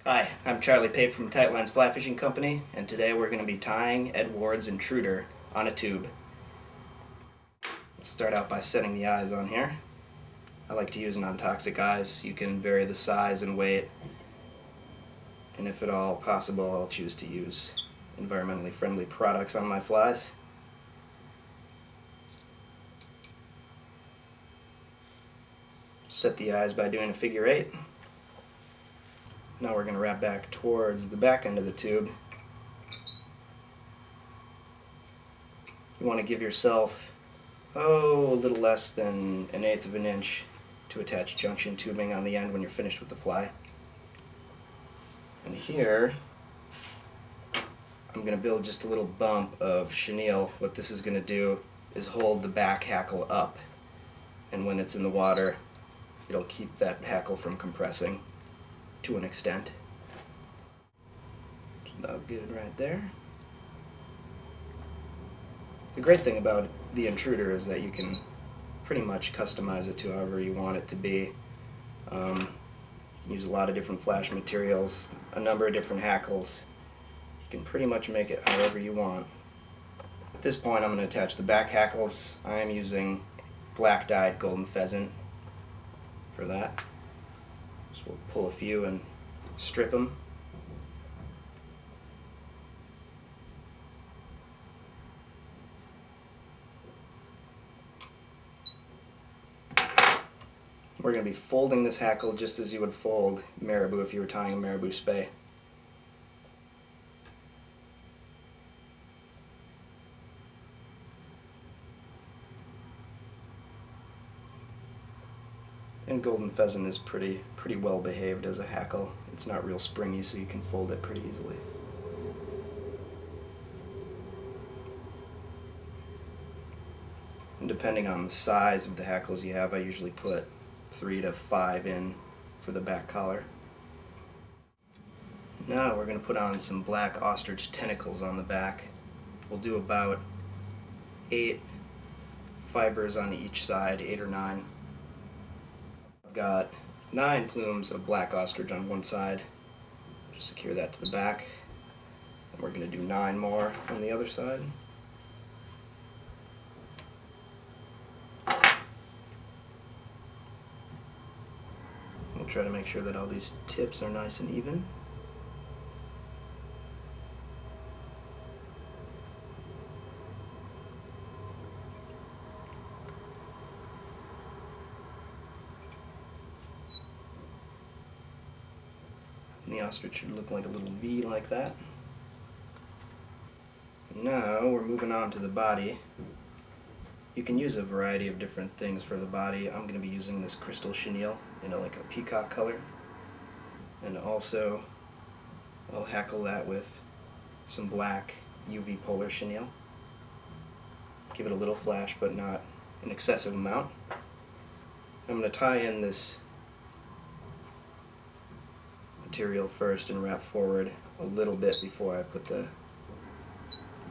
Hi, I'm Charlie Pape from Tightlines Fly Fishing Company, and today we're going to be tying Ed Ward's Intruder on a tube. We'll start out by setting the eyes on here. I like to use non-toxic eyes. You can vary the size and weight, and if at all possible, I'll choose to use environmentally friendly products on my flies. Set the eyes by doing a figure 8. Now we're going to wrap back towards the back end of the tube. You want to give yourself, a little less than 1/8 of an inch to attach junction tubing on the end when you're finished with the fly. And here, I'm going to build just a little bump of chenille. What this is going to do is hold the back hackle up, and when it's in the water, it'll keep that hackle from compressing to an extent. It's about good right there. The great thing about the Intruder is that you can pretty much customize it to however you want it to be. You can use a lot of different flash materials, a number of different hackles. You can pretty much make it however you want. At this point, I'm going to attach the back hackles. I am using black dyed golden pheasant for that. So we'll pull a few and strip them. We're going to be folding this hackle just as you would fold marabou if you were tying a marabou spay. And golden pheasant is pretty well behaved as a hackle. It's not real springy, so you can fold it pretty easily. And depending on the size of the hackles you have, I usually put 3 to 5 in for the back collar. Now we're going to put on some black ostrich tentacles on the back. We'll do about 8 fibers on each side, 8 or 9. I've got 9 plumes of black ostrich on one side. Just secure that to the back. And we're going to do 9 more on the other side. We'll try to make sure that all these tips are nice and even. And the ostrich should look like a little V like that. Now we're moving on to the body. You can use a variety of different things for the body. I'm going to be using this crystal chenille in like a peacock color. And also I'll hackle that with some black UV polar chenille. Give it a little flash, but not an excessive amount. I'm going to tie in this material first and wrap forward a little bit before I put the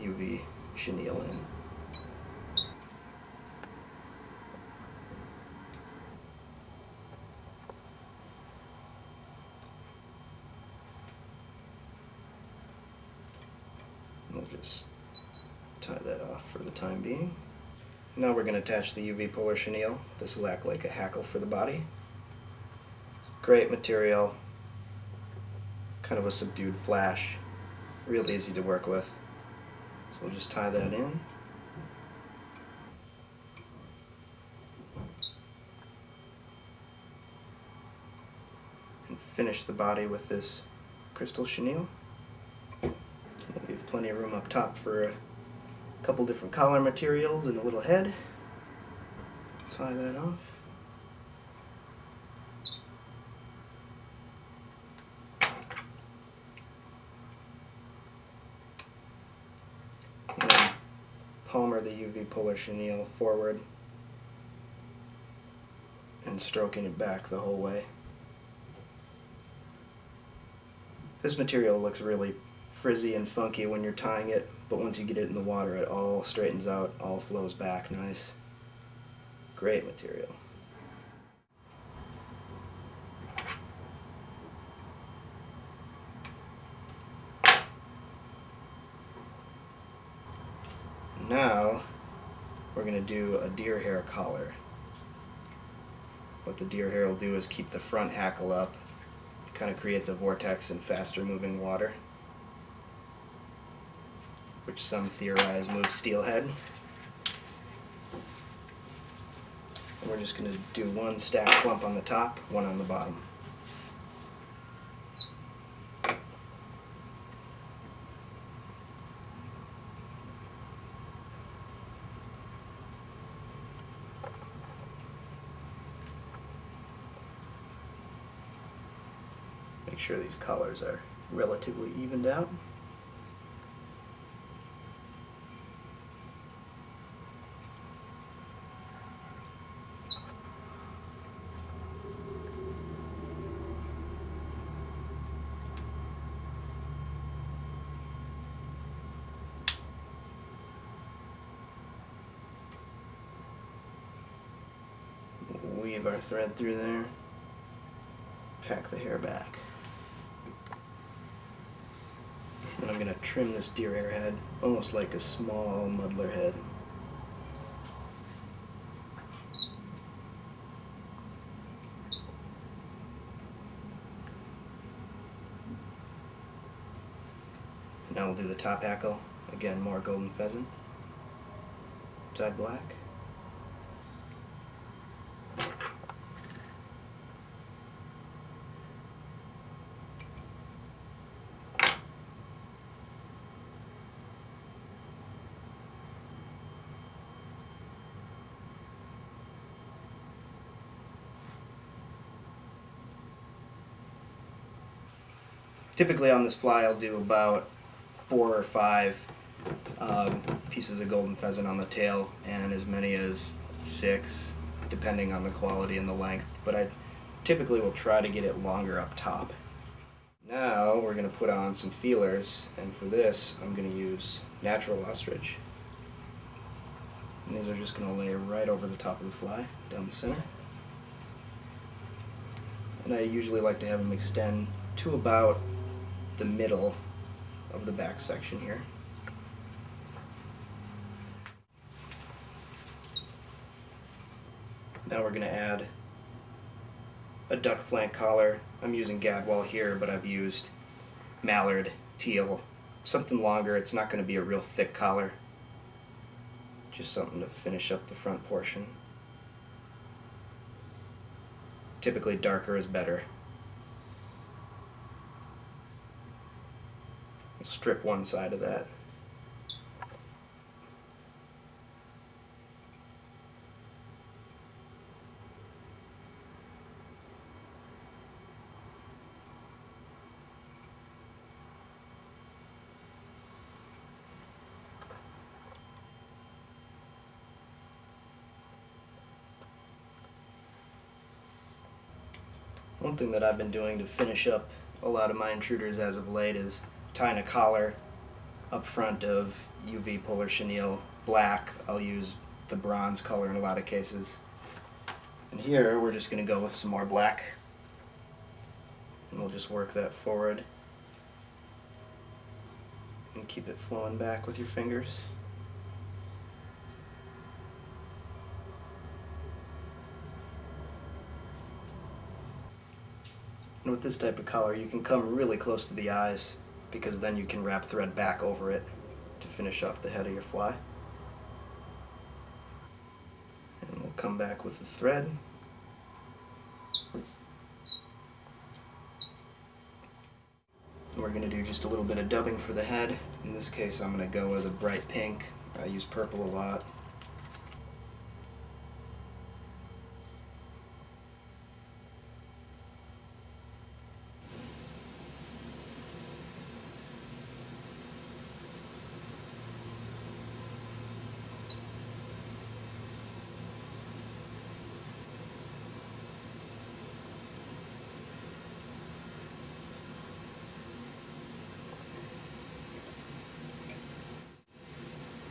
UV chenille in. We'll just tie that off for the time being. Now we're going to attach the UV polar chenille. This will act like a hackle for the body. Great material, kind of a subdued flash, real easy to work with. So we'll just tie that in. And finish the body with this crystal chenille. We'll leave plenty of room up top for a couple different collar materials and a little head. Tie that off. And then palmer the UV polar chenille forward and stroking it back the whole way. This material looks really frizzy and funky when you're tying it, but once you get it in the water it all straightens out, all flows back nice. Great material. do a deer hair collar. What the deer hair will do is keep the front hackle up. It kind of creates a vortex in faster moving water, which some theorize moves steelhead. And we're just going to do one stacked clump on the top, one on the bottom. Make sure these colors are relatively evened out. Weave our thread through there, pack the hair back. And I'm going to trim this deer hair head almost like a small muddler head. Now we'll do the top hackle. Again, more golden pheasant, dyed black. Typically on this fly I'll do about 4 or 5 pieces of golden pheasant on the tail, and as many as 6 depending on the quality and the length, but I typically will try to get it longer up top. Now we're going to put on some feelers, and for this I'm going to use natural ostrich. And these are just going to lay right over the top of the fly, down the center. And I usually like to have them extend to about the middle of the back section here. Now we're going to add a duck flank collar. I'm using gadwall here, but I've used mallard, teal, something longer. It's not going to be a real thick collar, just something to finish up the front portion. Typically darker is better. Strip one side of that. One thing that I've been doing to finish up a lot of my intruders as of late is tying a collar up front of UV polar chenille black. I'll use the bronze color in a lot of cases. And here we're just going to go with some more black. And we'll just work that forward and keep it flowing back with your fingers. And with this type of collar you can come really close to the eyes, because then you can wrap thread back over it to finish off the head of your fly. And we'll come back with the thread. And we're going to do just a little bit of dubbing for the head. In this case I'm going to go with a bright pink. I use purple a lot.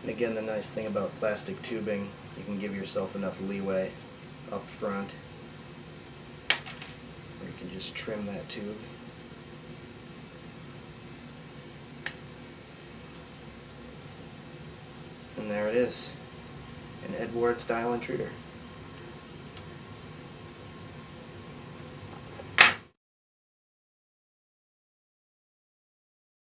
And again, the nice thing about plastic tubing, you can give yourself enough leeway up front where you can just trim that tube. And there it is. an Edward style intruder.